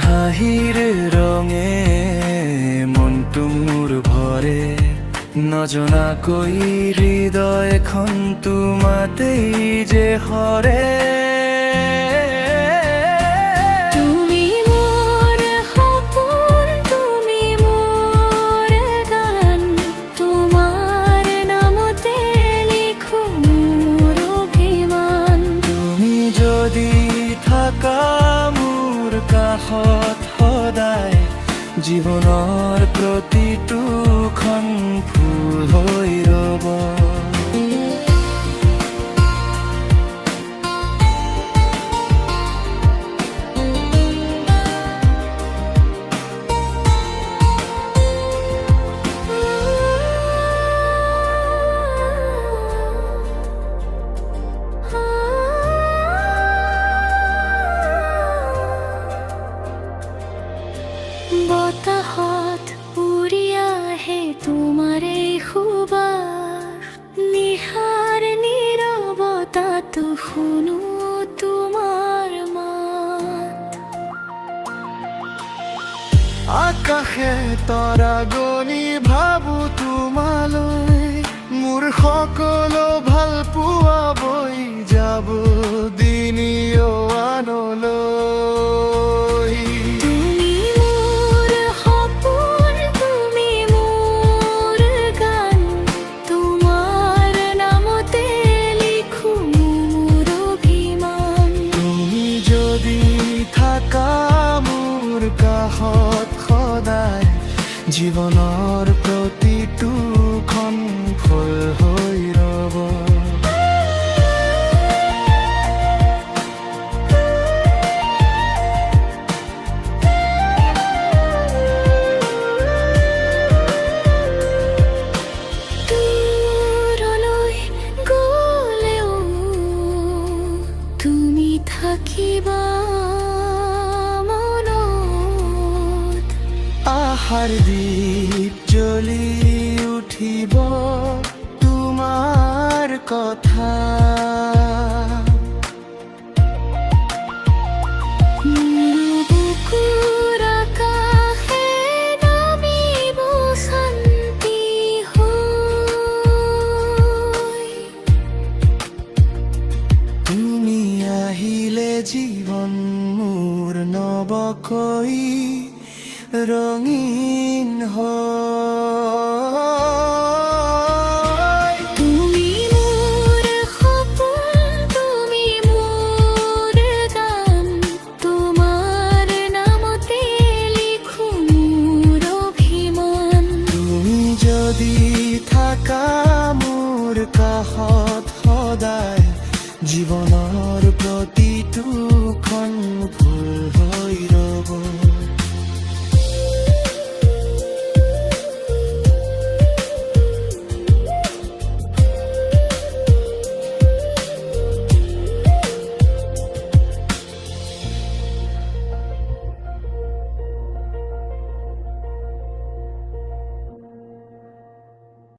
হাঁহিৰ ৰঙে মনটো মোৰ ভৰে নজনাকৈ হৃদয়খন তোমাতেই যে হৰে তুমি মোৰ সপোন তুমি মোৰ গান তোমাৰ নামতে লিখো মোৰ অভিমান তুমি যদি থাকা মোৰ কাষত সদায় জীৱনৰ প্ৰতিটোখন ফুল হৈ ৰ'ব বতাহত উৰি আহে তোমাৰ এই সুবাস নিশাৰ নীৰৱতাতো শুনো তোমাৰ মাত আকাশে তৰা গণি ভাবো তোমালৈ মোৰ সকলো ভাল পোৱা বৈ যাব দিনিও আনলৈ তুমি মোৰ সপোন তুমি মোৰ গান তোমাৰ নামতে লিখো মোৰ অভিমান তুমি যদি থাকা মোৰ কাষত সদায় জীৱনৰ প্ৰতিটোখন ফুল হৈ ৰ'ব দূৰলৈ গ'লেও তুমি থাকিবা মনত আশাৰ দীপ জ্বলি উঠিব তোমাৰ কথা বুকুৰ আকাশে নামিব শান্তি হৈ তুমি আহিলে জীৱন মোৰ নৱকৈ ৰঙীন হয় তুমি মোৰ সপোন তুমি মোৰ গান তোমাৰ নামতে লিখো মোৰ অভিমান তুমি যদি থাকা মোৰ কাষত সদায় জীৱনৰ প্ৰতিটোখন ফুল হৈ ৰ'ব